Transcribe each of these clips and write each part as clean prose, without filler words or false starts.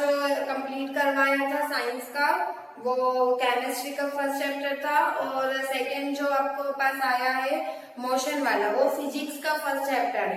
जो कंप्लीट करवाया था साइंस का वो केमिस्ट्री का फर्स्ट चैप्टर था, और सेकंड जो आपको पास आया है मोशन वाला वो फिजिक्स का फर्स्ट चैप्टर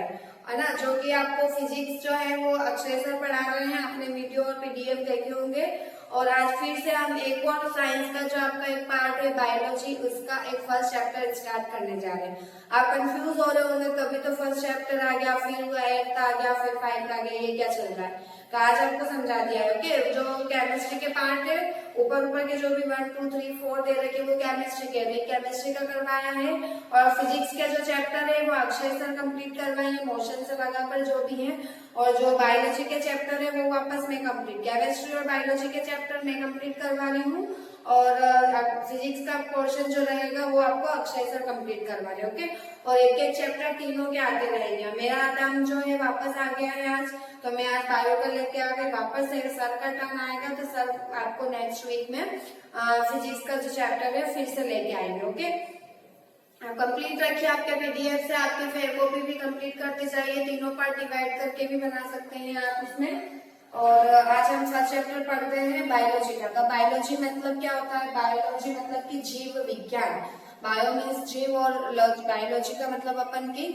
है ना, जो कि आपको फिजिक्स जो है वो अक्षय सर पढ़ा रहे हैं, आपने वीडियो और पीडीएफ देखे होंगे। और आज फिर से हम एक और साइंस का जो आपका एक पार्ट है बायोलॉजी, उसका एक फर्स्ट चैप्टर स्टार्ट करने जा रहे हैं। आप कंफ्यूज हो रहे होंगे कभी तो फर्स्ट चैप्टर आ गया, फिर 8th आ गया, फिर 5th आ गया, ये क्या चल रहा है। तो आज आपको समझा दिया है कि जो केमिस्ट्री के पार्ट है ऊपर के जो भी 1 2 3 4 दे रखे वो केमिस्ट्री के भी केमिस्ट्री का करवाया है, और फिजिक्स के जो चैप्टर है वो अक्षय सर कंप्लीट करवाए हैं मोशन से लगाकर जो भी है, और जो बायोलॉजी के चैप्टर है वो वापस में कंप्लीट, केमिस्ट्री और बायोलॉजी के चैप्टर में कंप्लीट करवा रही हूँ, और फिजिक्स का पोर्शन जो रहेगा वो आपको अक्षय सर कंप्लीट करवा रहे। ओके, और एक एक चैप्टर तीनों के आते रहेंगे। मेरा टर्म जो है वापस आ गया है आज, तो मैं आज बायो का लेके आ गई, वापस से सर का टर्न आएगा तो सर आपको नेक्स्ट वीक में फिजिक्स का जो चैप्टर है फिर से लेके आएंगे। ओके, कंप्लीट रखिए आपके पीडीएफ से, आपकी फेयर कॉपी भी कंप्लीट करते जाइए, तीनों पार्ट डिवाइड करके भी बना सकते हैं आप उसमें। और आज हम फर्स्ट चैप्टर पढ़ते हैं बायोलॉजी का। तो बायोलॉजी मतलब क्या होता है, बायोलॉजी मतलब कि जीव विज्ञान, बायो मीन्स जीव और बायोलॉजी का मतलब अपन की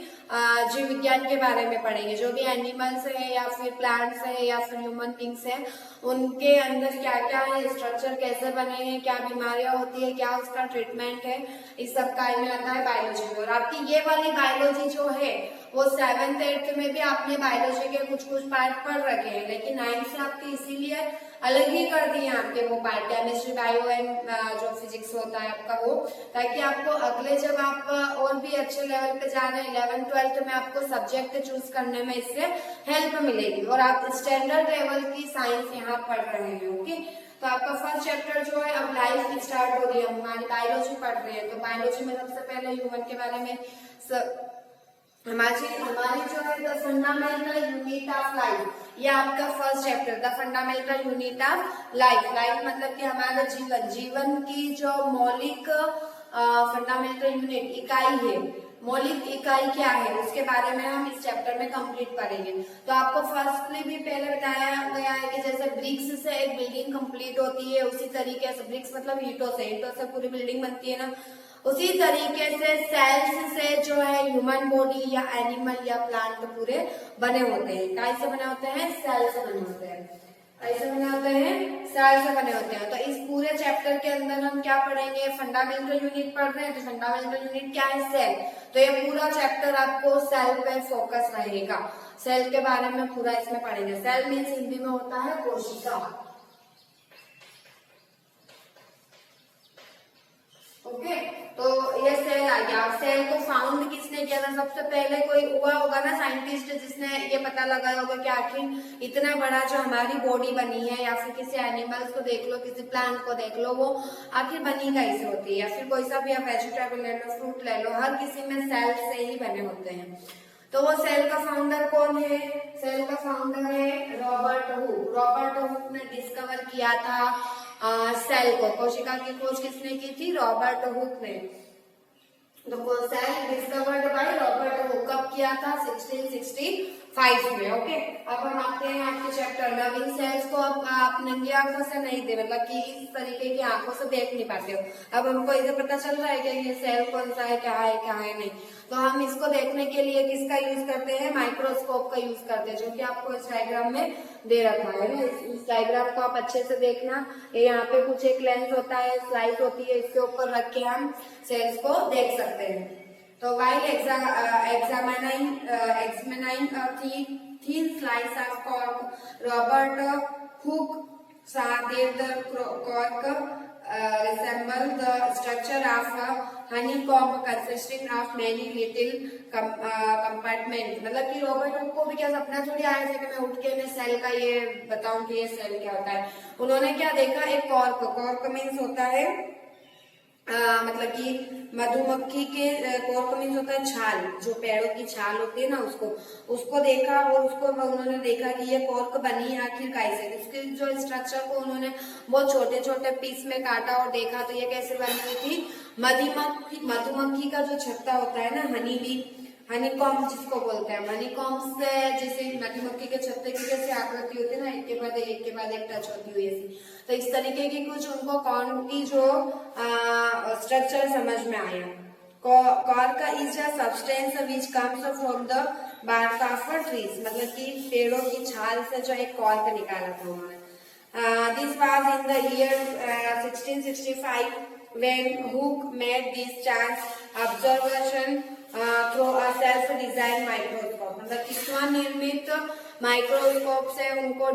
जीव विज्ञान के बारे में पढ़ेंगे। जो भी एनिमल्स है या फिर प्लांट्स है या फिर ह्यूमन बींग्स है, उनके अंदर क्या क्या है, स्ट्रक्चर कैसे बने हैं, क्या बीमारियां होती है, क्या उसका ट्रीटमेंट है, इस सब का में आता है बायोलॉजी में। और आपकी ये वाली बायोलॉजी जो है वो 7th 8th में भी आपने बायोलॉजी के कुछ पार्ट पढ़ रखे हैं, लेकिन 9th से आपके इसीलिए अलग ही कर दिए आपके वो पार्ट, केमिस्ट्री बायो एंड जो फिजिक्स होता है आपका वो, ताकि आपको अगले जब आप और भी अच्छे लेवल पे जा रहे हैं 11th 12th में आपको सब्जेक्ट चूज करने में इससे हेल्प मिलेगी, और आप स्टैंडर्ड लेवल की साइंस यहाँ पढ़ रहे हैं। ओके, तो आपका फर्स्ट चैप्टर जो है अब लाइफ स्टार्ट हो रही है, हमारी बायोलॉजी पढ़ रहे हैं। तो बायोलॉजी में सबसे पहले ह्यूमन के बारे में हमारी जो है the fundamental unit of life, ये आपका first chapter the fundamental unit of life. Life मतलब कि हमारा जीवन की जो मौलिक फंडामेंटल यूनिट इकाई है, मौलिक इकाई क्या है उसके बारे में हम इस चैप्टर में कंप्लीट करेंगे। तो आपको फर्स्टली भी पहले बताया गया है कि जैसे ब्रिक्स से एक बिल्डिंग कंप्लीट होती है, उसी तरीके से ब्रिक्स मतलब ईंटों से पूरी बिल्डिंग बनती है ना, उसी तरीके से सेल्स से जो है ह्यूमन बॉडी या एनिमल या प्लांट पूरे बने होते हैं। कैसे बने होते हैं, सेल से बने होते हैं, ऐसे बने होते हैं, सेल से बने होते हैं। तो इस पूरे चैप्टर के अंदर हम क्या पढ़ेंगे, फंडामेंटल यूनिट पढ़ रहे हैं, तो फंडामेंटल यूनिट क्या है, सेल। तो ये पूरा चैप्टर आपको सेल पे फोकस रहेगा, सेल के बारे में पूरा इसमें पढ़ेंगे। सेल मीन्स हिंदी में होता है कोशिका। ओके, तो ये सेल आ गया। सेल को फाउंड किसने किया था, सबसे पहले कोई हुआ होगा ना साइंटिस्ट जिसने ये पता लगाया होगा कि आखिर इतना बड़ा जो हमारी बॉडी बनी है, या फिर किसी एनिमल्स को देख लो, किसी प्लांट को देख लो, वो आखिर बनी कैसे होती है, या फिर कोई सा भी आप वेजिटेबल ले लो, फ्रूट ले लो, हर किसी में सेल से ही बने होते हैं। तो वो सेल का फाउंडर कौन है, सेल का फाउंडर है रॉबर्ट हुक। रॉबर्ट हुक ने डिस्कवर किया था सेल को, कोशिका की खोज किसने की थी, रॉबर्ट हुक ने। तो cell discovered by Robert Hooke कब किया था, 1665 में। ओके, अब हम आते हैं आपके चैप्टर में। अब इन सेल्स को अब आप नंगी आंखों से नहीं दे, मतलब कि इस तरीके की आंखों से देख नहीं पाते हो। अब हमको इसे पता चल रहा है कि ये सेल कौन सा है, क्या है नहीं। तो हम इसको देखने के लिए किसका यूज करते हैं, माइक्रोस्कोप का यूज करते हैं, जो कि आपको इस डायग्राम में दे रखा है ना। इस डायग्राम को आप अच्छे से देखना, यहाँ पे कुछ एक लेंस होता है, स्लाइड होती है, इसके ऊपर रख के हम सेल्स को देख सकते हैं। तो while examining a thin slice of cork, Robert Hooke saw that the cork resembled the structure of a honeycomb consisting of many little compartments। मतलब कि रॉबर्ट हुक को भी क्या सपना थोड़ी आया था कि मैं उठ के मैं सेल का ये बताऊं कि ये सेल क्या होता है। उन्होंने क्या देखा, एक कॉर्क मीन्स होता है मतलब कि मधुमक्खी के, कॉर्क मीन्स होता है छाल, जो पेड़ों की छाल होती है ना, उसको देखा, और उसको उन्होंने देखा कि ये कॉर्क बनी है आखिर कैसे। इसके जो स्ट्रक्चर को उन्होंने बहुत छोटे छोटे पीस में काटा और देखा, तो ये कैसे बनी हुई थी, मधुमक्खी का जो छत्ता होता है ना, हनी बी, हनीकॉम्ब जिसको बोलते हैं, हनीकॉम्ब से जैसे मधुमक्खी के छत्ते की कैसे आकृति होती है ना, एक के बाद एक टच होती हुई ऐसी, तो इस तरीके की कुछ उनको कॉर्न की जो स्ट्रक्चर समझ में आया। Cork is a substance which comes from the bark of trees, मतलब कि पेड़ों की छाल से जो एक कॉर्क निकाला था उन्होंने। This was in the year 1665 when Hooke made this chance observation through a self-designed microscope, मतलब कि स्वनिर्मित माइक्रोस्कोप से उनको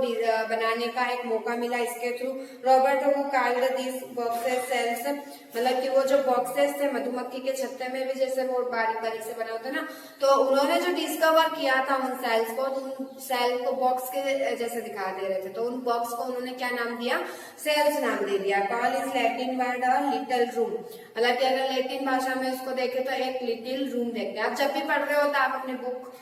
बनाने का एक मौका मिला इसके through. Robert Hooke called this boxes cells, मतलब कि वो जो बॉक्सेस थे मधुमक्खी के छत्ते में भी जैसे वो बारीक बारीक से बने होते ना, तो उन्होंने जो डिस्कवर किया था उन सेल्स को, तो उन सेल को बॉक्स के जैसे दिखा दे रहे थे, तो उन बॉक्स को उन्होंने क्या नाम दिया, सेल्स नाम दे दिया। Call is Latin word a little room, मतलब कि अगर लैटिन भाषा में उसको देखे तो एक लिटिल रूम देखते हैं। आप जब भी पढ़ रहे हो तो आप अपने बुक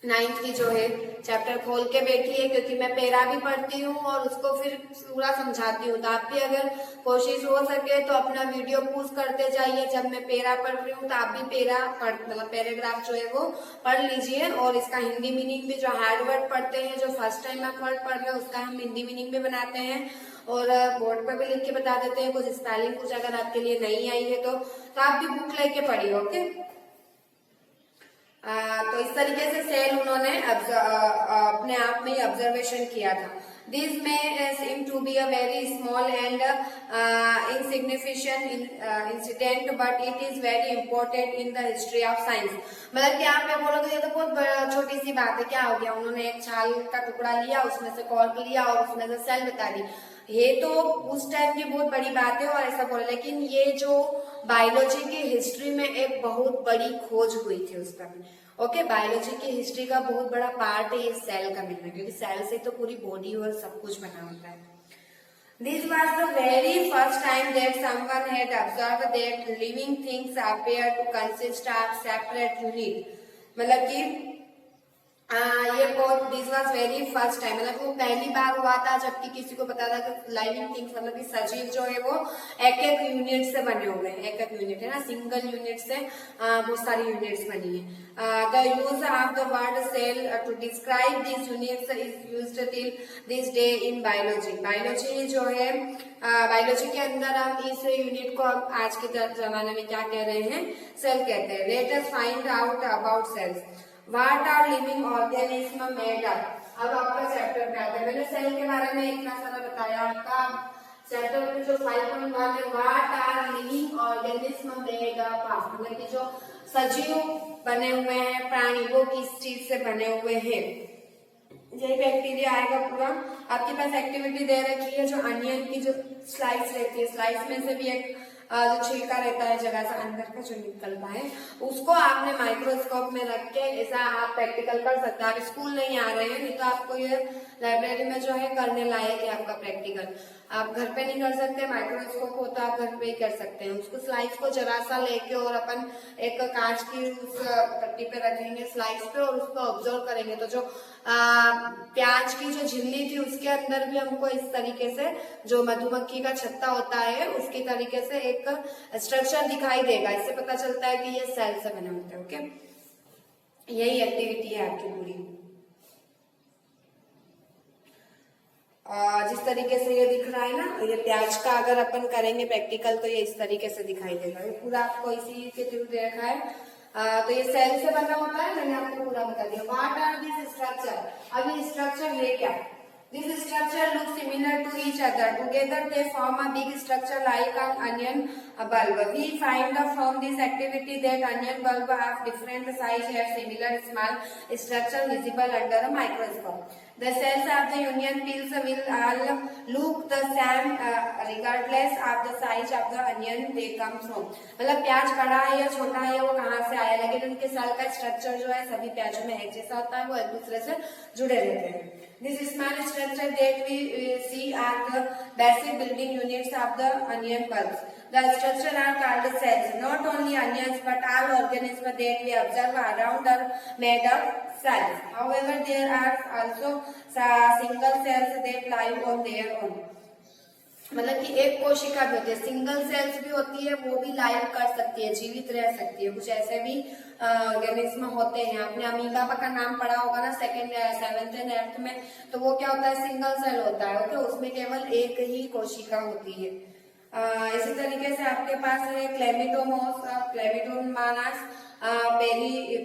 9th की जो है चैप्टर खोल के बैठिए, क्योंकि मैं पेरा भी पढ़ती हूँ और उसको फिर पूरा समझाती हूँ, तो आप भी अगर कोशिश हो सके तो अपना वीडियो पूछ करते जाइए। जब मैं पेरा पढ़ रही हूँ तो आप भी पेरा मतलब पैराग्राफ जो है वो पढ़ लीजिए, और इसका हिंदी मीनिंग भी, जो हार्ड वर्ड पढ़ते हैं, जो फर्स्ट टाइम आप वर्ड पढ़ रहे हो उसका हम हिंदी मीनिंग भी बनाते हैं और बोर्ड पर भी लिख के बता देते हैं। कुछ स्पेलिंग कुछ अगर आपके लिए नहीं आई है तो आप भी बुक लेके पढ़िए, ओके। तो इस तरीके से सेल उन्होंने अपने आप में ही ऑब्जर्वेशन किया था। This may seem to be a very small and insignificant incident but it is very important in the history of science, मतलब कि आप मैं बोलोगे ये तो बहुत छोटी सी बात है, क्या हो गया, उन्होंने एक छाल का टुकड़ा लिया, उसमें से कॉर्क लिया और उसमें से सेल बता दी, ये तो उस टाइम की बहुत बड़ी बात है और ऐसा बोले, लेकिन ये जो बायोलॉजी की हिस्ट्री में एक बहुत बड़ी खोज हुई थी उस टाइम, ओके। बायोलॉजी की हिस्ट्री का बहुत बड़ा पार्ट है ये सेल का मिलना, क्योंकि सेल से तो पूरी बॉडी और सब कुछ बना होता है। This was the very first time that someone had observed that living things appear to consist of separate unit, मतलब कि ये बहुत this was very first time, मतलब वो पहली बार हुआ था जबकि किसी को पता था कि लाइविंग थिंग्स मतलब कि सजीव जो है वो एक एक यूनिट से बने हुए हैं, एक एक यूनिट है ना, सिंगल यूनिट से बहुत सारी यूनिट्स बनी है। The use of the word cell to describe this units is used till this day in biology. Biology जो है बायोलॉजी के अंदर हम इस यूनिट को आज के जमाने में क्या कह रहे हैं, सेल कहते हैं। Let us find out about cells. What are living organism made of? अब आपका चैप्टर पे आता है, मैंने सेल के बारे में इतना सारा बताया आपका चैप्टर में जो 5.1 है, What are living organism made of, मतलब कि जो सजीव बने हुए हैं प्राणी वो किस चीज से बने हुए हैं, यही बैक्टीरिया आएगा पूरा। आपके पास एक्टिविटी दे रखी है, जो अनियन की जो स्लाइस रहती है, स्लाइस में से भी एक जो छिलका रहता है जगह से अंदर का जो निकलता है, उसको आपने माइक्रोस्कोप में रख के ऐसा आप प्रैक्टिकल कर सकते हैं। आप स्कूल नहीं आ रहे हैं, नहीं तो आपको ये लाइब्रेरी में जो है करने लायक है आपका प्रैक्टिकल। आप घर पे नहीं कर सकते, माइक्रोस्कोप हो तो आप घर पे ही कर सकते हैं। उसको स्लाइस को जरा सा लेके और अपन एक कांच की उस पट्टी पे रखेंगे स्लाइस पे और उसको ऑब्जर्व करेंगे, तो जो प्याज की जो झिल्ली थी उसके अंदर भी हमको इस तरीके से जो मधुमक्खी का छत्ता होता है उसके तरीके से एक स्ट्रक्चर दिखाई देगा। इससे पता चलता है कि ये सेल से बने होते हैं, ओके। यही एक्टिविटी है आपकी पूरी। जिस तरीके से ये दिख रहा है ना, ये प्याज का अगर अपन करेंगे प्रैक्टिकल तो ये इस तरीके से दिखाई देगा। ये पूरा आपको इसी के थ्रू दे रखा है। तो ये सेल से बना होता है, मैंने आपको पूरा बता दिया। व्हाट आर दिस स्ट्रक्चर, अब ये स्ट्रक्चर है क्या? This structure looks similar to each other. Together they form a big structure like an onion bulb. We find from this activity that onion bulb have different size have similar small structure visible under a microscope. The cells of the onion peels will all look the same regardless of the size of the onion they come from. मतलब प्याज बड़ा है या छोटा है वो कहाँ से आया, लेकिन उनके सेल का स्ट्रक्चर जो है सभी प्याजों में एक जैसा होता है, वो एक दूसरे से जुड़े रहते हैं। This small structure that we see are the basic building units of the onion bulbs. The structure are called cells. Not only onions but all organisms that we observe around are made of cells. However, there are also single cells that live on their own. मतलब कि एक कोशिका भी होती है, single sales भी होती है, वो भी लाइव कर सकती है, जीवित रह सकती है। कुछ ऐसे भी ऑर्गेनिज्म होते हैं, आपने अमीबा का नाम पढ़ा होगा ना सेकंड 7th एंड 8th में, तो वो क्या होता है, सिंगल सेल होता है। ओके, उसमें केवल एक ही कोशिका होती है। इसी तरीके से आपके पास है Chlamydomonas, Chlamydomonas,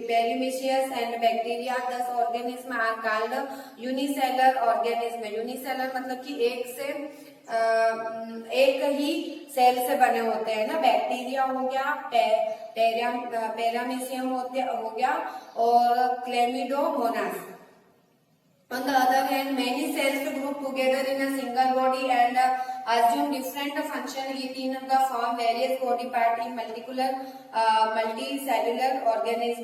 Paramecium and bacteria. 10 organism are called unicellular organism. Unicellular मतलब कि एक ही सेल से बने होते हैं ना। बैक्टीरिया हो गया, पेरामीशियम हो गया और क्लेमिडोमोनास। On the other hand, many cells group together in a single body and assume different function within the form various body part in multicellular organism,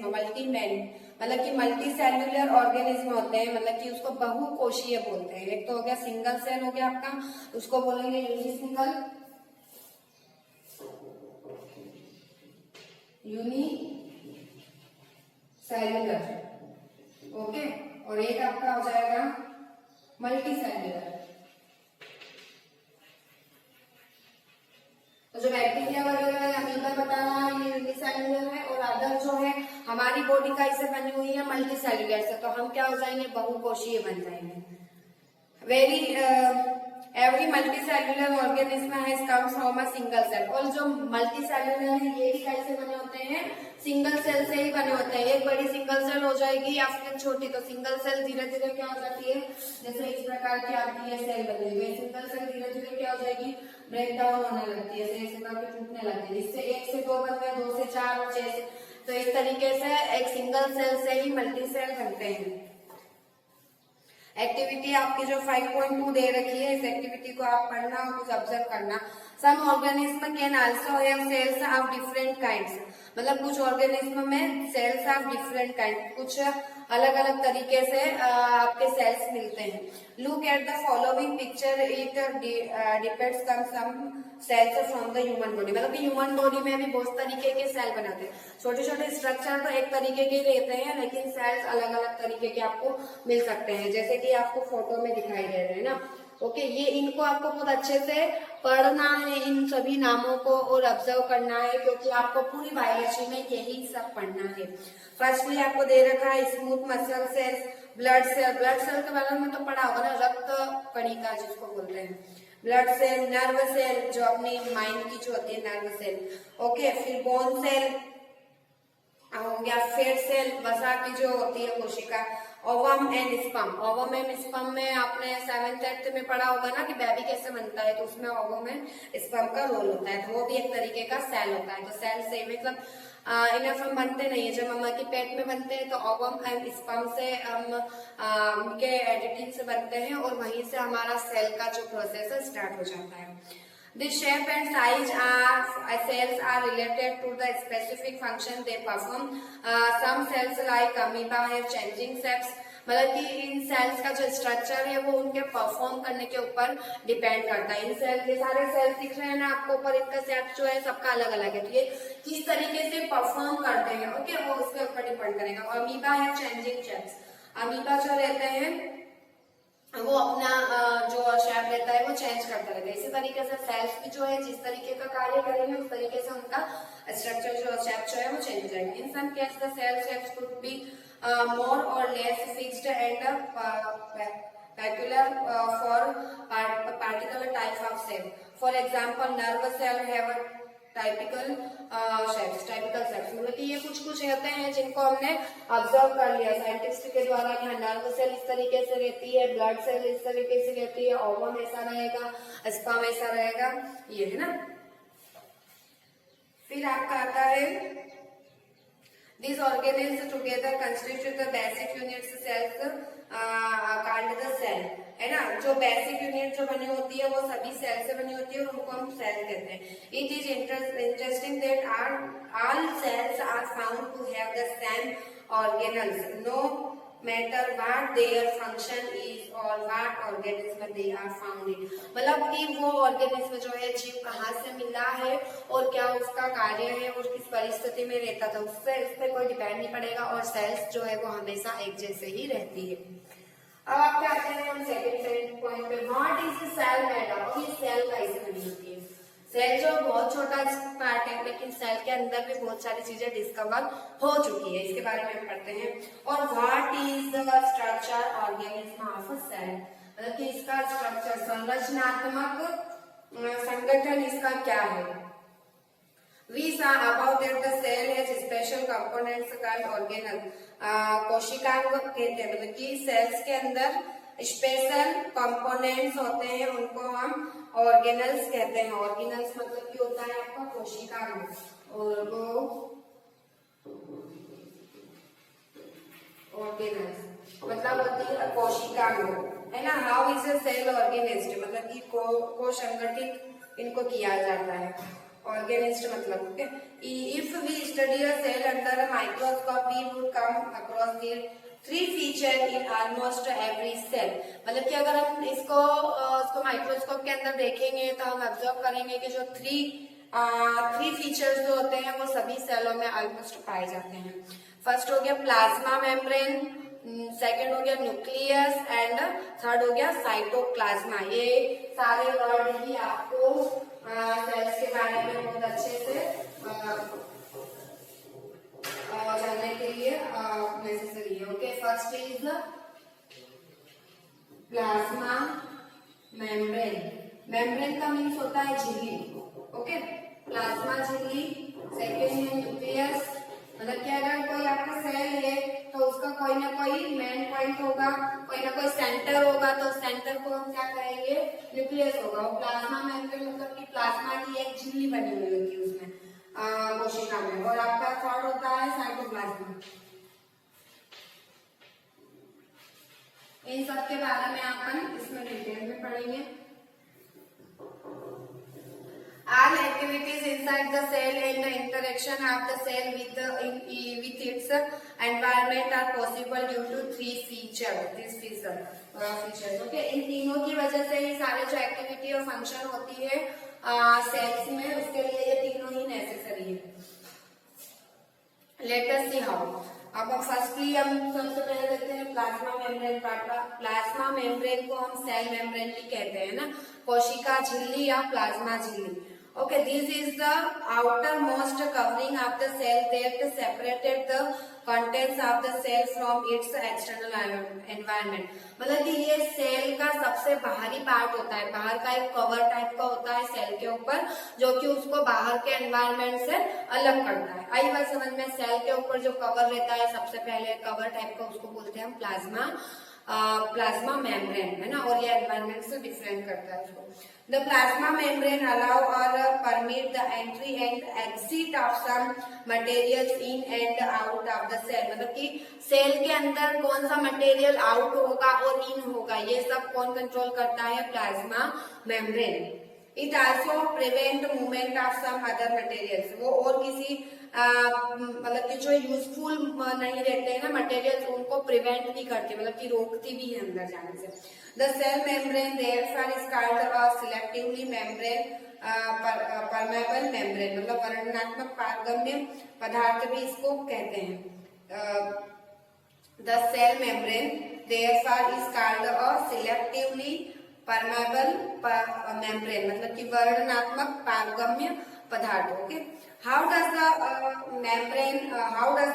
मतलब कि मल्टी सेल्युलर ऑर्गेनिज्म होते हैं, मतलब कि उसको बहुकोशीय बोलते हैं। एक तो हो गया सिंगल सेल हो गया आपका, उसको बोलेंगे यूनिसेलुलर, ओके, और एक आपका हो जाएगा मल्टी सेल्युलर। तो जो बैक्टीरिया वगैरह अमीबा बताना ये यूनिसेल्युलर है, और अदर जो है हमारी बॉडी का इससे बनी हुई है मल्टी सेल्युलर से, तो हम क्या हो जाएंगे, बहुकोशीय बन जाएंगे। Every multicellular organism has comes from a single cell. और जो मल्टीसेल्युलर है ये भी कैसे बने होते हैं, सिंगल सेल से ही बने होते हैं। एक बड़ी सिंगल सेल हो जाएगी या फिर छोटी, तो सिंगल सेल धीरे धीरे क्या हो जाती है, जैसे इस प्रकार की आती है सेल बनी हुई, सिंगल सेल धीरे धीरे क्या हो जाएगी, ब्रेक डाउन होने लगती है, ऐसे करके टूटने लगती है। इससे 1 से 2 बनते हैं, 2 से 4 और 6 से, तो इस तरीके से एक सिंगल सेल से ही मल्टी सेल बनते हैं। एक्टिविटी आपकी जो 5.2 दे रखी है, इस एक्टिविटी को आप पढ़ना और कुछ ऑब्जर्व करना। Some organism can also have cells of different kinds, मतलब कुछ ऑर्गेनिज्म में सेल्स ऑफ डिफरेंट काइंड, कुछ अलग अलग तरीके से आपके सेल्स मिलते हैं। Look at the following picture, it depends some cells from the human body, मतलब कि ह्यूमन बॉडी में भी बहुत तरीके के सेल बनाते हैं। छोटे छोटे स्ट्रक्चर तो एक तरीके के रहते हैं, लेकिन सेल्स अलग अलग तरीके के आपको मिल सकते हैं, जैसे कि आपको फोटो में दिखाई दे रहे हैं ना। ओके, ये इनको आपको बहुत अच्छे से पढ़ना है, इन सभी नामों को, और ऑब्जर्व करना है, क्योंकि आपको पूरी बायोलॉजी में यही सब पढ़ना है। फर्स्टली आपको दे रखा है smooth muscle cells, blood cell. Blood cell के बारे में तो पढ़ा होगा ना, रक्त कणिका जिसको बोलते हैं, ब्लड सेल, नर्व सेल जो अपनी माइंड की जो होती है, नर्व सेल। ओके, फिर बोन सेल हो गया, फेट सेल वसा की जो होती है कोशिका, ovum and sperm. Ovum and sperm में आपने 7th 8th में पढ़ा होगा ना कि बेबी कैसे बनता है, तो उसमें ओवम एंड स्पर्म का रोल होता है, तो वो भी एक तरीके का सेल होता है। तो सेल से मतलब इनफ हम बनते नहीं है, जब मम्मा के पेट में बनते हैं तो ओवम एंड स्पर्म से हम उनके एडिटिंग से बनते हैं, और वहीं से हमारा सेल का जो प्रोसेस है स्टार्ट हो जाता है। The shape and size of cells are related to the specific function they perform. Some cells like amoeba have changing shapes. मतलब कि इन सेल्स का जो स्ट्रक्चर है वो उनके परफॉर्म करने के ऊपर डिपेंड करता है। इन सेल, ये सारे सेल्स दिख रहे हैं ना आपको ऊपर, इनका शेप जो है सबका अलग अलग है, तो ये किस तरीके से परफॉर्म करते हैं, ओके, वो उसके ऊपर डिपेंड करेगा। अमीबा है चेंजिंग शेप्स। अमीबा जो रहते हैं वो अपना जो शेप रहता है वो चेंज करता रहता है। इसी तरीके से सेल्स भी जो है जिस तरीके का कार्य करेंगे उस तरीके से उनका स्ट्रक्चर जो शेप जो है वो चेंज हो जाएगा। In some case the cell shapes could be more or less fixed and peculiar for particular type of cell. For example, nerve cell have a typical shapes, मतलब कि ये कुछ कुछ रहते हैं जिनको हमने ऑब्जर्व कर लिया साइंटिस्ट के द्वारा। यहाँ नर्व सेल इस तरीके से रहती है, ब्लड सेल इस तरीके से रहती है, ओवम ऐसा रहेगा, स्पर्म ऐसा रहेगा, ये है ना। फिर आपका आता है These organisms together constitute the basic units cells called the cell, है ना। जो बेसिक यूनिट जो बनी होती है वो सभी सेल से बनी होती है और उनको हम सेल कहते हैं। It is interesting that all cells are found to have the same organelles, no matter what their function is or what organism they are found in। मतलब कि वो ऑर्गेनिज्म जो है जीव कहाँ से मिला है और क्या उसका कार्य है और किस परिस्थिति में रहता था, उससे उस पर कोई डिपेंड नहीं पड़ेगा, और सेल्स जो है वो हमेशा एक जैसे ही रहती है। अब आप क्या आते हैं हम सेकंड पॉइंट पे, what is cell made of. ये सेल कैसे सेल जो बहुत छोटा पार्ट है, लेकिन सेल के अंदर भी बहुत सारी चीजें डिस्कवर हो चुकी है, इसके बारे में हम पढ़ते हैं। और what is the structure organism of a cell, मतलब कि इसका स्ट्रक्चर, संरचनात्मक संगठन इसका क्या है। We saw about that the cell has special components called organelle. कोशिकांग कहते हैं, मतलब कि सेल्स के अंदर स्पेशल कंपोनेंट्स होते हैं, उनको हम ऑर्गेनल्स कहते हैं। ऑर्गेनल्स मतलब कि होता है आपका कोशिकांग, और वो ऑर्गेनल्स मतलब होती है कोशिकांग, है ना। How is a cell organized, मतलब कि को संगठित इनको किया जाता है। ऑर्गेनिस्ट मतलब if we study a cell under a microscope we would come across their 3 feature in almost every cell, मतलब कि अगर हम इसको माइक्रोस्कोप के अंदर देखेंगे तो हम ऑब्जर्व करेंगे कि जो थ्री फीचर्स जो होते हैं वो सभी सेलों में ऑलमोस्ट पाए जाते हैं। फर्स्ट हो गया प्लाज्मा मेम्ब्रेन, सेकेंड हो गया न्यूक्लियस एंड थर्ड हो गया साइटोप्लाज्मा। ये सारे वर्ड ही आपको सेल्स के बारे में बहुत अच्छे से जानने के लिए नेसेसरी है। Okay, first is plasma membrane. Membrane का मीन्स होता है झिल्ली। ओके, प्लाज्मा झिल्ली। सेकेंड है न्यूक्लियस, मतलब कि अगर कोई आपका सेल है तो उसका कोई ना कोई मेन पॉइंट होगा, कोई ना कोई सेंटर होगा, तो सेंटर को हम क्या कहेंगे, न्यूक्लियस होगा। और प्लाज्मा मेम्ब्रेन मतलब कि प्लाज्मा की एक झिल्ली बनी हुई होती है उसमें कोशिका में। और आपका थर्ड होता है साइटोप्लाज्मा। इन सब के बारे में अपन इसमें डिटेल में पढ़ेंगे। All activities inside the cell and the interaction of the cell with its environment are possible due to three features. Okay, इन तीनों की वजह से ही सारे जो एक्टिविटी और फंक्शन होती है सेल्स में, उसके लिए ये तीनों ही नेसेसरी है। Let us see how. अब फर्स्टली हम सबसे पहले देखते हैं प्लाज्मा मेम्ब्रेन। प्लाज्मा मेम्ब्रेन को हम सेल मेम्ब्रेन भी कहते हैं ना, कोशिका झिल्ली या प्लाज्मा झिल्ली। Okay, this is the outermost covering of the cell that separated the contents of the cell from its external environment. मतलब कि ये सेल का सबसे बाहरी पार्ट होता है, बाहर का एक कवर टाइप का होता है सेल के ऊपर, जो कि उसको बाहर के एनवायरनमेंट से अलग करता है। आई बात समझ में? सेल के ऊपर जो कवर रहता है सबसे पहले कवर टाइप का, उसको बोलते हैं हम प्लाज्मा मेम्ब्रेन, है ना। और ये एनवायरनमेंट से डिफरेंट करता है उसको। The plasma membrane allow or permit the entry and exit of some materials in and out of the cell, मतलब कि सेल के अंदर कौन सा मटेरियल आउट होगा और इन होगा, ये सब कौन कंट्रोल करता है? Plasma membrane. It also prevent movement of some other materials, वो और किसी मतलब कि जो यूजफुल नहीं रहते हैं ना मटेरियल्स, उनको प्रिवेंट भी करती है, मतलब कि रोकती भी है अंदर जाने से। The cell membrane therefore is called selectively membrane, permeable membrane, मतलब वर्णनात्मक पारगम्य पदार्थ भी इसको कहते हैं। The cell membrane therefore is called selectively permeable membrane, मतलब कि वर्णनात्मक पारगम्य पदार्थ। Okay, how does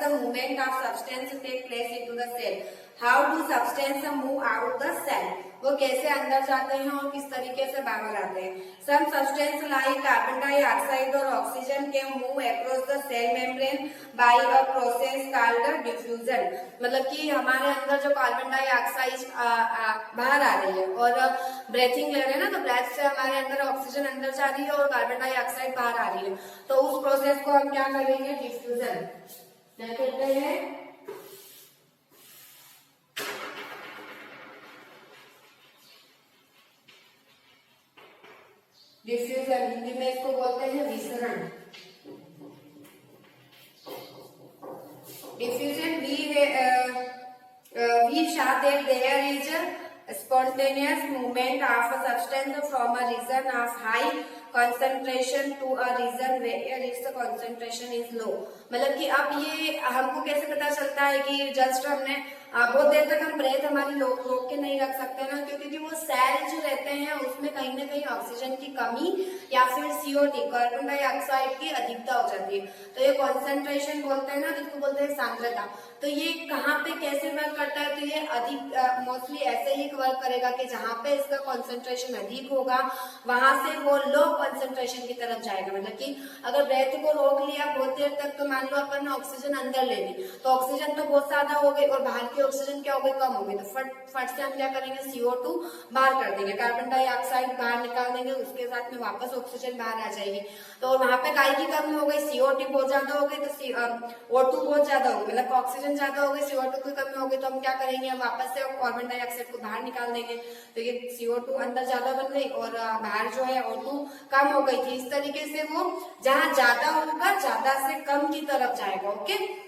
the movement of substance take place into the cell? How do substance move out the cell? वो कैसे अंदर जाते हैं और किस तरीके से बाहर आते हैं? Some substance like carbon dioxide और oxygen can move across the cell membrane by a process called diffusion, मतलब कि हमारे अंदर जो कार्बन डाइऑक्साइड बाहर आ रही है और ब्रेथिंग ले रहे हैं ना, तो ब्रेथ से हमारे अंदर ऑक्सीजन अंदर जा रही है और कार्बन डाइऑक्साइड बाहर आ रही है, तो उस प्रोसेस को हम क्या करेंगे? डिफ्यूजन। क्या कहते हैं? डिफ्यूजन। हिंदी में इसको बोलते हैं विसरण। Diffusion we saw that there is a spontaneous movement of a substance from a region of high concentration to a region where its concentration is low। मतलब कि अब ये हमको कैसे पता चलता है कि जस्ट हमने बहुत देर तक हम ब्रेथ हमारी रोक के नहीं रख सकते ना, क्योंकि वो सेल जो रहते हैं उसमें कहीं ना कहीं ऑक्सीजन की कमी या फिर CO2 कार्बन डाइऑक्साइड की अधिकता हो जाती है। तो ये कॉन्सेंट्रेशन बोलते हैं ना, जिसको बोलते हैं सांद्रता। तो ये कहाँ पे कैसे वर्क करता है, तो ये अधिक मोस्टली ऐसे ही वर्क करेगा कि जहाँ पे इसका कॉन्सेंट्रेशन अधिक होगा वहां से वो लो कॉन्सेंट्रेशन की तरफ जाएगा। मतलब कि अगर ब्रेथ को रोक लिया बहुत देर तक, तो मान लो अपन ऑक्सीजन अंदर ले ली, तो ऑक्सीजन तो बहुत ज्यादा हो गई और बाहर की ऑक्सीजन क्या हो गई, कम हो गई। तो फट से हम क्या करेंगे, CO2 बाहर कर देंगे, कार्बन डाइऑक्साइड बाहर निकाल देंगे, उसके साथ में वापस ऑक्सीजन बाहर आ जाएगी। तो वहां पे काय की कमी हो गई, CO2 बहुत ज्यादा हो गई, तो O2 बहुत ज्यादा हो गई, मतलब ऑक्सीजन ज्यादा हो गई, CO2 की कमी हो गई। तो हम क्या करेंगे, हम वापस से कार्बन डाइऑक्साइड को बाहर निकाल देंगे। तो ये CO2 अंदर ज्यादा बन गई और बाहर जो है O2 कम हो गई थी। इस तरीके से वो जहां ज्यादा होगा ज्यादा से कम की तरफ जाएगा। Okay,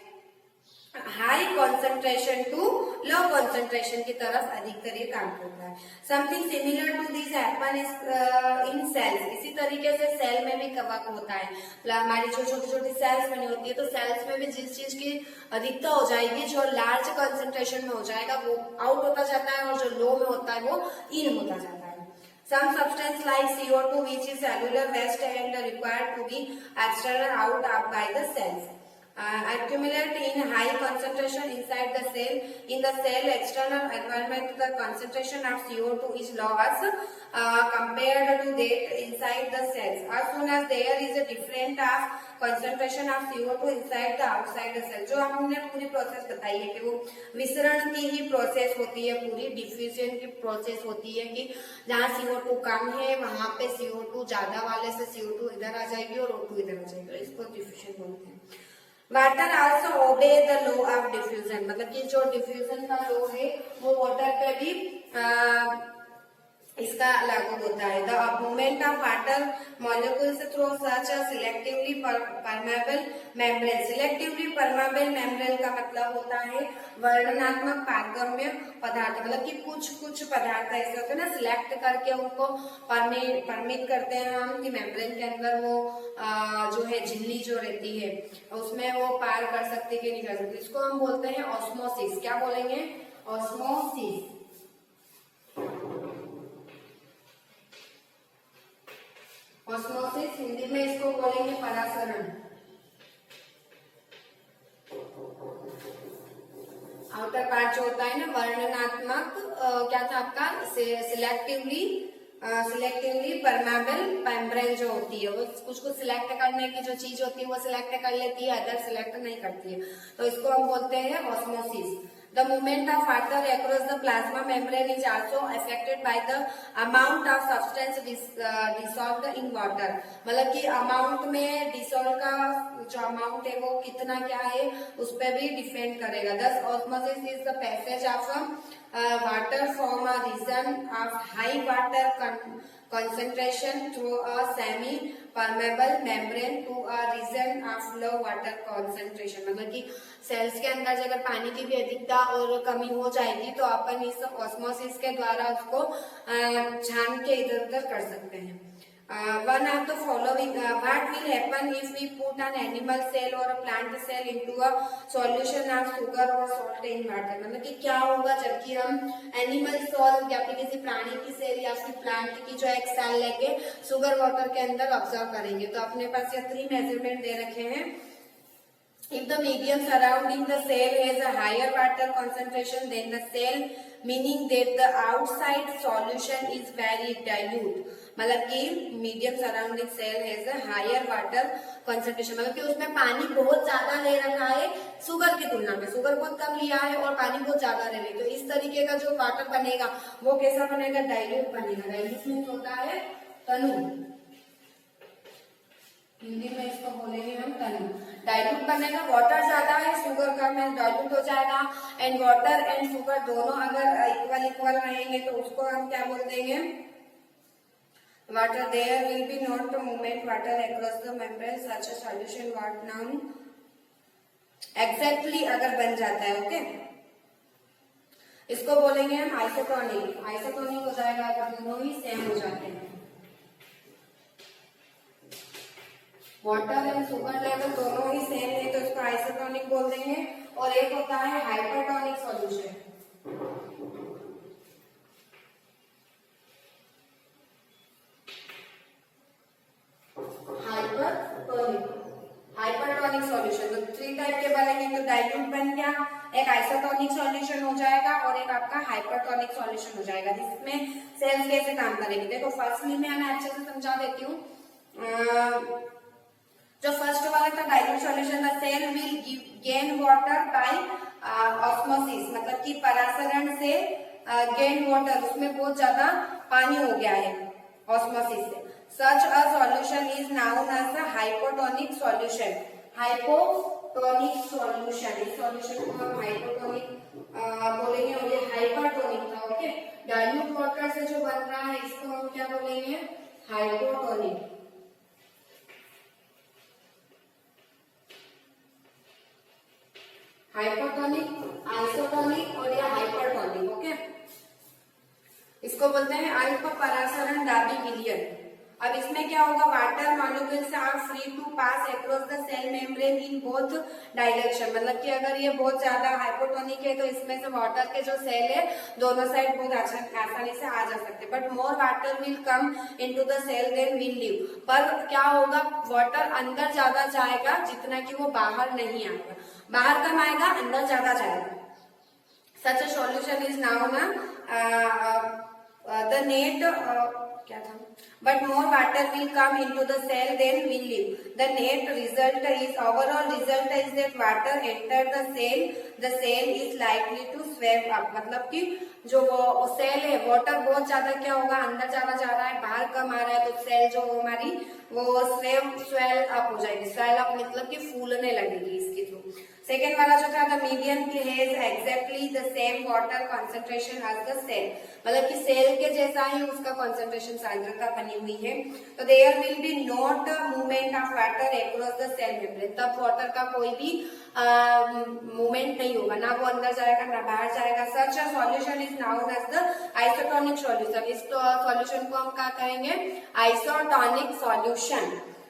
high concentration to low concentration की तरफ अधिकतर ये काम करता है। Something similar to this happen in cells. इसी तरीके से सेल में भी वर्क होता है। हमारी जो छोटी छोटी सेल्स बनी होती है, तो सेल्स में भी जिस चीज की अधिकता हो जाएगी, जो लार्ज कॉन्सेंट्रेशन में हो जाएगा वो आउट होता जाता है और जो लो में होता है वो इन होता जाता है। Some substance like CO2 which is cellular waste and required to be external out by the cells accumulate in high concentration inside the cell. In the cell external environment, the concentration of CO2 is lower compared to that inside the cells. As soon as there is a different of concentration of CO2 inside the outside the cell। जो हमने पूरी process बताई है कि वो विसरण की ही process होती है, पूरी डिफ्यूजन की प्रोसेस होती है कि जहाँ CO2 कम है वहां पे CO2 ज्यादा वाले से CO2 इधर आ जाएगी और O2 इधर आ जाएगी, इसको डिफ्यूजन बोलते हैं। Water also obey the law of diffusion. मतलब कि जो डिफ्यूजन का लॉ है वो वाटर पे भी इसका लागू होता है। The movement of water molecules through such a selectively permeable membrane. Selectively permeable membrane का मतलब होता है वर्णनात्मक पारगम्य पदार्थ। मतलब कि कुछ पदार्थ ऐसे होते हैं ना, सिलेक्ट करके उनको परमिट करते हैं हम कि मेम्ब्रेन के अंदर वो जो है झिल्ली जो रहती है उसमें वो पार कर सकते कि नहीं कर सकते। इसको हम बोलते हैं ऑस्मोसिस। क्या बोलेंगे, ऑस्मोसिस। ऑस्मोसिस हिंदी में इसको बोलेंगे परासरण। आउटर पार्ट जो होता है ना वर्णनात्मक, क्या था आपका, सिलेक्टिवली परमेबल मेम्ब्रेन जो होती है वो कुछ को सिलेक्ट करने की जो चीज होती है वो सिलेक्ट कर लेती है, अदर सिलेक्ट नहीं करती है, तो इसको हम बोलते हैं osmosis. The movement of water across the plasma membrane is also affected by the amount of substance dissolved in water। मतलब कि अमाउंट में डिसॉल्व का जो अमाउंट है वो कितना क्या है उस पर भी डिपेंड करेगा। Thus osmosis is the passage of water from a region of high water concentration through a semi-permeable membrane to a region of low water concentration। मतलब कि सेल्स के अंदर अगर पानी की भी अधिकता और कमी हो जाएगी तो अपन इस ऑस्मोसिस के द्वारा उसको छान के इधर उधर कर सकते हैं। One of the following what will happen if we put an animal cell or a plant cell into a solution of sugar or salt in water। मतलब कि क्या होगा जबकि हम एनिमल सेल या फिर किसी प्राणी की सेल या फिर प्लांट की जो एक सेल लेके सुगर वाटर के अंदर ऑब्जर्व करेंगे। तो अपने पास ये 3 मेजरमेंट दे रखे हैं। If the medium surrounding the cell has a higher water concentration than the cell, meaning that the outside solution is very dilute। मतलब कि medium surrounding cell has a higher water concentration. मतलब कि उसमें पानी बहुत ज्यादा ले रखा है शुगर की तुलना में, शुगर बहुत कम लिया है और पानी बहुत ज्यादा ले रही, तो इस तरीके का जो वाटर बनेगा वो कैसा बनेगा, डाइल्यूट बनेगा। डाइल्यूट मीन्स होता है तनु, हिंदी में इसको बोलेंगे हम तनु। डाइल्यूट बनेगा, वाटर ज्यादा है शुगर कम है, डाइल्यूट हो जाएगा। एंड वाटर एंड शुगर दोनों अगर इक्वल रहेंगे तो उसको हम क्या बोल देंगे, water. There will be not movement water across the membrane such a solution what known exactly अगर बन जाता है। ओके, इसको बोलेंगे हम आइसोटोनिक। आइसोटोनिक हो जाएगा अगर दोनों ही सेम हो जाते हैं। वाटर एंड सुगर लेवल दोनों ही सेम है तो इसको आइसोटोनिक बोल देंगे। और एक होता है हाइपरटोनिक सॉल्यूशन। हाइपरटोनिक सॉल्यूशन तो 3 टाइप के बनेंगे। तो डाइल्यूट बन गया, एक आइसोटोनिक सॉल्यूशन हो जाएगा और एक आपका हाइपरटोनिक सॉल्यूशन हो जाएगा, जिसमें सेल्स कैसे काम करेंगे। देखो फर्स्टली मैं अच्छे से समझा देती हूँ। जो फर्स्ट वाला था डाइल्यूट सॉल्यूशन था, cell will gain water by osmosis, मतलब कि परासरण से गेन वाटर, उसमें बहुत ज्यादा पानी हो गया है ऑस्मोसिस से। Such a solution is known as a hypotonic solution. Hypotonic solution, इस solution को हम hypotonic बोलेंगे और ये hypertonic था। ओके, डाइल्यूट वाटर से जो बन रहा है इसको हम क्या बोलेंगे, hypotonic। हाइपोटोनिक, आइसोटोनिक और या हाइपरटोनिक। ओके, इसको बोलते हैं अल्प परासरण दाबी विलयन। अब इसमें क्या होगा, water molecules are free to pass across the cell membrane in both direction, मतलब कि अगर ये बहुत ज्यादा हाइपोटोनिक है तो इसमें से वाटर के जो सेल है दोनों साइड बहुत आसानी से आ जा सकते हैं। But more water will come into the cell than will leave, पर क्या होगा, वाटर अंदर ज्यादा जाएगा जितना कि वो बाहर नहीं आएगा। बाहर कम आएगा, अंदर ज्यादा जाएगा। Such a solution is now ना द नेट क्या था, but more water will come into the cell then will leave. The net result is, overall result is that water enter the cell is likely to swell up, मतलब कि जो वो cell है, water बहुत ज्यादा क्या होगा, अंदर ज्यादा जा रहा है, बाहर कम आ रहा है, तो सेल जो हमारी वो स्वेल अप हो जाएगी। स्वेल अप मतलब कि फूलने लगेगी इसके थ्रू। सेकेंड वाला जो था, the medium has exactly the same water concentration as the cell, मतलब कि सेल के जैसा ही उसका कंसंट्रेशन, सांद्रता बनी हुई है। तो there will be not movement of water across the cell membrane, तब वाटर का कोई भी मूवमेंट नहीं होगा, ना वो अंदर जाएगा ना बाहर जाएगा। Such a solution is known as the isotonic solution. इस सॉल्यूशन को हम क्या कहेंगे, isotonic solution.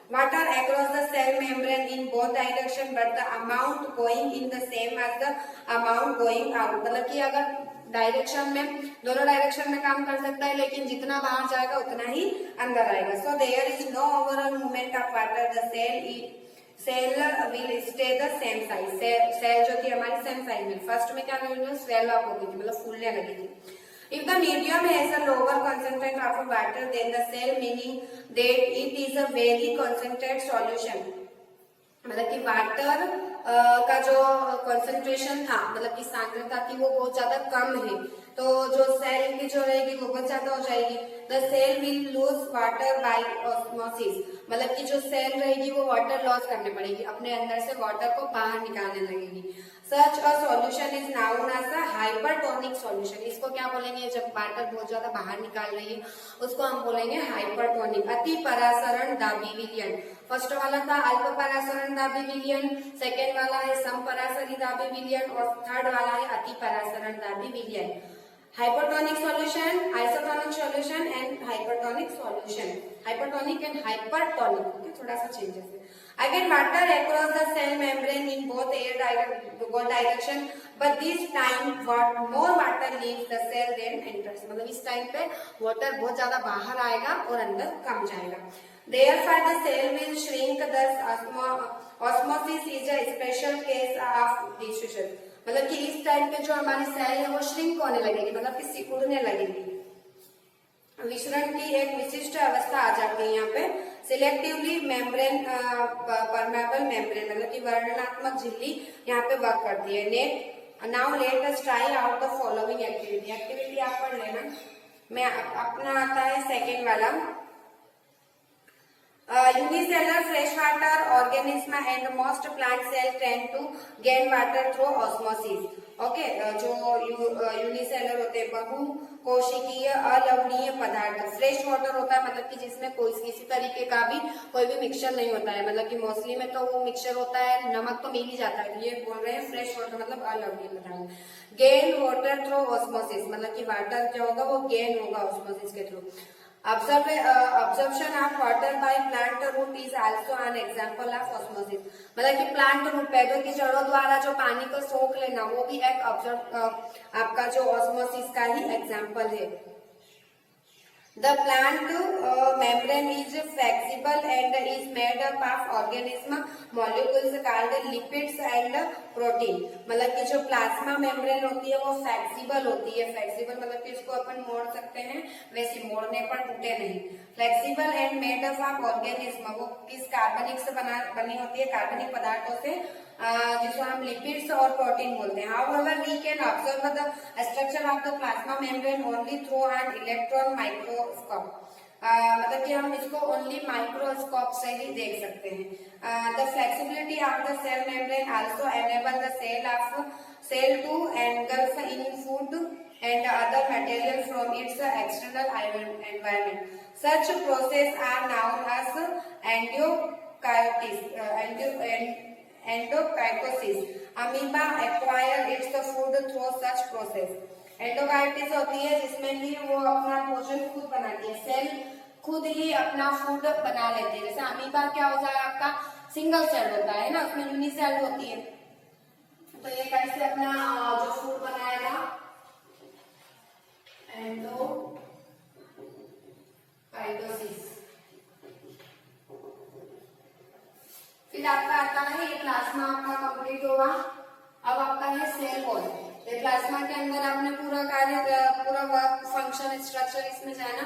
Water across the cell membrane in both direction, but the amount going in the same as the amount going out, मतलब कि अगर direction में, दोनों डायरेक्शन में काम कर सकता है, लेकिन जितना बाहर जाएगा उतना ही अंदर आएगा। So there is no overall movement of water. The cell will stay the same size. Cell जो थी हमारी सेम साइज में, फर्स्ट में क्या करेंगे, स्वेल अप हो गई थी, मतलब फूलने लगी थी। If the medium has a lower concentration of water than the cell, meaning that it is a very concentrated solution, मतलब कि वाटर का जो कंसंट्रेशन था, मतलब कि सांद्रता थी वो बहुत ज्यादा कम है, तो जो सेल की जो रहेगी वो बहुत ज्यादा हो जाएगी। The cell will lose water by osmosis, मतलब कि जो सेल रहेगी वो वाटर लॉस करने पड़ेगी, अपने अंदर से वाटर को बाहर निकालने लगेगी। Such a solution is known as a hypertonic solution. इसको क्या बोलेंगे, जब वाटर बहुत ज्यादा बाहर निकाल रही है उसको हम बोलेंगे हाइपरटोनिक। अति परासरण दाबी विलयन, फर्स्ट वाला था अल्प परासरण दाबी विलयन, सेकेंड वाला है सम परासरी दाबी विलयन और थर्ड वाला है अति परासरण दाबी विलयन। Hypertonic solution, isotonic solution and hypertonic solution. Hypertonic and hypertonic. Okay, थोड़ा सा changes है. Again, water across the cell membrane in both direction, but this time more water leaves the cell than enters. मतलब इस time पे water बहुत ज्यादा बाहर आएगा और अंदर कम जाएगा. Therefore, the cell will shrink. Thus, osmosis is a special case of diffusion. मतलब कि इस टाइप के जो हमारी सेल है वो श्रिंक होने लगेगी, मतलब कि सिकुड़ने लगेगी। विसरण की एक विशिष्ट अवस्था आ जाती है यहाँ पे। सिलेक्टिवली मेम्ब्रेन परमेबल मेम्ब्रेन, मतलब कि वर्णनात्मक झिल्ली यहाँ पे वर्क करती है। Now let us try out the following activity. Activity आप पढ़ लेना। मैं अपना आता है सेकेंड वाला, unicellular freshwater organism and most plant cells tend to gain water through osmosis. Okay, जो यूनिसेलर होते हैं, बहु कोशिकीय अलवणीय पदार्थ, फ्रेश वाटर होता है, मतलब कि जिसमें कोई किसी तरीके का भी कोई भी मिक्सचर नहीं होता है, मतलब कि मोस्टली में तो वो मिक्सचर होता है, नमक तो मिल ही जाता है, ये बोल रहे हैं फ्रेश वाटर मतलब अलवणीय पदार्थ। गेन वाटर थ्रू ऑस्मोसिस, मतलब कि वाटर क्या होगा वो गेन होगा ऑस्मोसिस के through. Absorption of water by plant root is also an example of osmosis. मतलब कि प्लांट रूट पेड़ों की जड़ों द्वारा जो पानी को सोख लेना वो भी एक आपका जो ऑस्मोसिस का ही एग्जाम्पल है. The plant membrane is flexible and is made up of organism molecules called lipids and protein. मतलब कि जो प्लाज्मा मेम्ब्रेन होती है वो फ्लेक्सिबल होती है. फ्लेक्सिबल मतलब कि इसको अपन मोड़ सकते हैं, वैसे मोड़ने पर टूटे नहीं. Flexible and made up of organism, वो किस कार्बनिक से बनी होती है, कार्बनिक पदार्थों से, जिसको हम लिपिड्स और प्रोटीन बोलते हैं. However, we can observe the structure of the plasma membrane only through an electron microscope. मतलब कि हम इसको ओनली माइक्रोस्कोप से ही देख सकते हैं. The flexibility of the cell membrane also enable the cell to engulf in food and other material from its external environment. Such process are known as endocytosis. Amoeba acquire its food through such process. Endocarditis होती है जिसमें कि वो अपना भोजन खुद बनाती है, सेल खुद ही अपना फूड बना लेते हैं. जैसे अमीबा क्या होता है आपका सिंगल सेल होता है ना, उसमें यूनि सेल होती है. तो ये कैसे अपना जो फूड बनाएगा, एंडोकाइटोसिस. फिर आपका आता है ये प्लाज्मा आपका कंप्लीट होगा. अब आपका है सेल वॉल. ये प्लाज्मा के अंदर आपने पूरा वर्क फंक्शन स्ट्रक्चर इसमें जाना.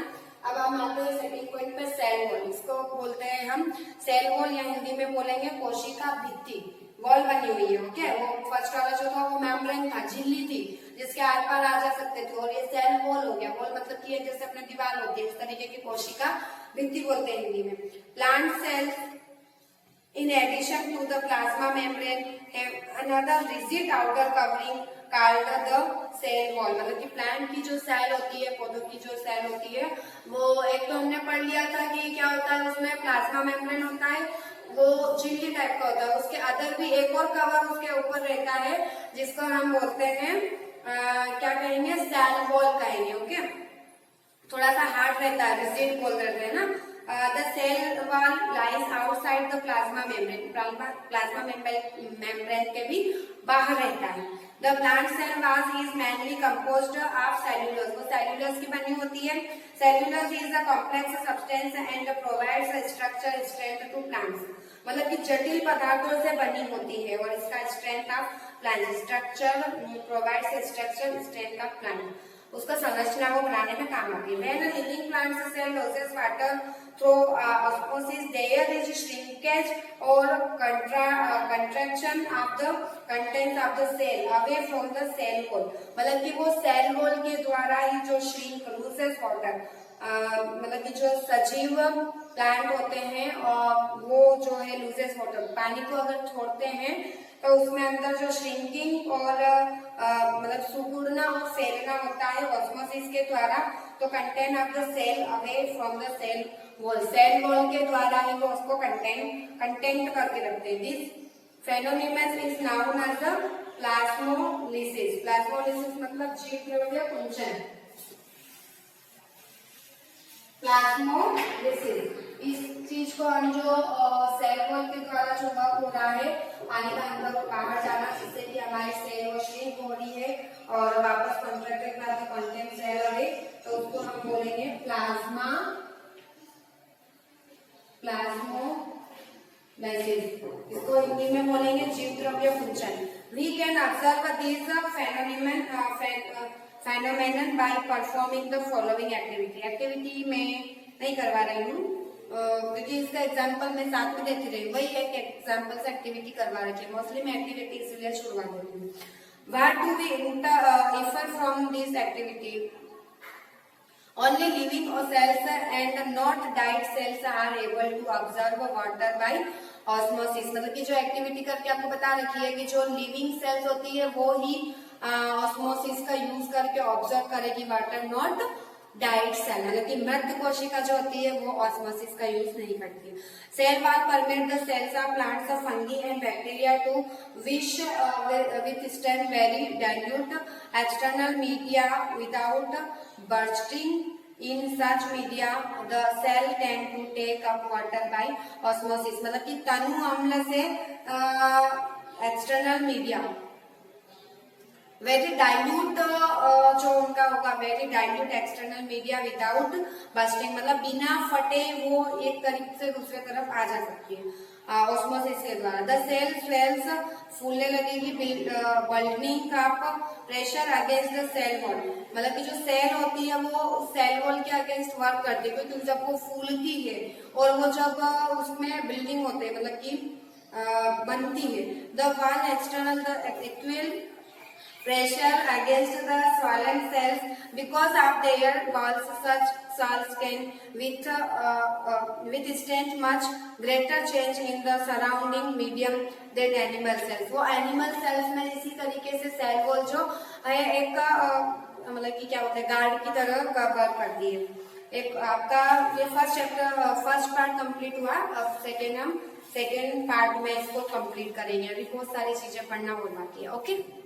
अब हम आते हैं सेकंड पॉइंट पे, सेल वॉल. इसको बोलते हैं हम सेल वॉल या हिंदी में बोलेंगे कोशिका भित्ति. वॉल बनी हुई है. ओके, वो फर्स्ट वाला जो था वो मेम्ब्रेन था, झिल्ली थी जिसके आर पार आ जा सकते थे, और ये सेल वॉल हो गया. वॉल मतलब कि जैसे अपने दीवार होती है उस तरीके की कोशिका भित्ति बोलते हैं हिंदी में. Plant cells in addition to the plasma membrane have another rigid outer covering called the cell wall. मतलब कि प्लांट की जो सेल होती है, पौधों की जो सेल होती है, वो एक तो हमने पढ़ लिया था कि क्या होता है, उसमें प्लाज्मा मेम्ब्रेन होता है, वो झिल्ली टाइप का होता है. उसके अंदर भी एक और कवर उसके ऊपर रहता है जिसको हम बोलते हैं क्या कहेंगे, सेल वॉल कहेंगे. ओके, थोड़ा सा हार्ड रहता है, रिजिड बोल देते हैं ना. The cell wall lies outside the plasma membrane. Plasma membrane के भी बाहर रहता है. The plant cell wall is mainly composed of cellulose. वो सेल्यूलोज की बनी होती है. Cellulose is a complex substance and provides a structure strength to plants. मतलब कि जटिल पदार्थों से बनी होती है और इसका strength of plant, structure provides structure strength of plant, उसका संरचना को बनाने में काम आती है. When a living plant cell loses water through osmosis, there is shrinkage or contraction of the contents of the cell away from the cell wall. मतलब कि वो सेल वॉल के द्वारा ही जो श्रिंक लूसेस वाटर, मतलब कि जो सजीव प्लांट होते हैं और वो जो है लूजेस वाटर, पानी को अगर छोड़ते हैं तो उसमें अंदर जो श्रिंकिंग और मतलब सुकुड़ना और फैलना होता है ऑस्मोसिस के द्वारा. तो content of the cell away from the cell wall, cell wall के द्वारा ही वो उसको कंटेंट करके रखते हैं. This phenomenon is known as the plasmolysis. Plasmolysis मतलब जीवद्रव्य कुंचन. प्लाज्मोलिसिस इस चीज को हम जो सेल वॉल के द्वारा जो वर्क हो रहा है, पानी का अंदर और बाहर जाना, जिससे कि हमारी सेल वो श्रिंक हो रही है और वापस कॉन्ट्रैक्टेड करके कंटेंट सेल है, तो उसको हम बोलेंगे प्लाज्मोलाइसिस. इसको हिंदी में बोलेंगे जीवद्रव्य कुंचन. We can observe this phenomenon by performing the following activity में नहीं करवा रही हूँ क्योंकि इसका एग्जाम्पल मैं साथ में देती रही, वही एक एग्जाम्पल से एक्टिविटी करवा रखी है. मोस्टली मैं एक्टिविटी इसलिए शुरुआत देती हूँ. What do we infer from this activity? Only living cells and not died cells are able to absorb water by osmosis. मतलब कि जो एक्टिविटी करके आपको बता रखी है कि जो लिविंग सेल्स होती है वो ही ऑस्मोसिस का यूज करके ऑब्जर्व करेगी वाटर, नॉट डाइड सेल. मतलब कि मृत कोशिका जो होती है वो ऑस्मोसिस का यूज नहीं करती. Cell wall permit the cells of plants, fungi and bacteria to wish withstand very dilute external media without bursting in such media the cell tend to take up water by osmosis, मतलब कि तनु अम्ल से external media very dilute जो उनका होगा, very dilute external media without bursting, मतलब बिना फटे वो एक तरफ से दूसरे तरफ आ जा सकती है ऑस्मोसिस के द्वारा। द सेल स्वेल्स, फूलने लगेगी, बल्कनिंग कप, pressure against the cell wall, मतलब कि जो सेल होती है वो सेल वॉल के अगेंस्ट वर्क करती है, क्योंकि जब वो फूलती है और वो जब उसमें बिल्डिंग होते हैं, मतलब कि बनती है, the one external the equal pressure against the swollen cells because of their walls. Such cells can withstand much greater change in the surrounding medium than animal cells. वो animal cells में इसी तरीके से सेल वॉल जो है एक मतलब कि क्या होता है गार्ड की तरह वर्क करती है। एक आपका ये first chapter first part complete हुआ, अब सेकेंड पार्ट में इसको कंप्लीट करेंगे। अभी बहुत सारी चीजें पढ़ना और बाकी है। ओके।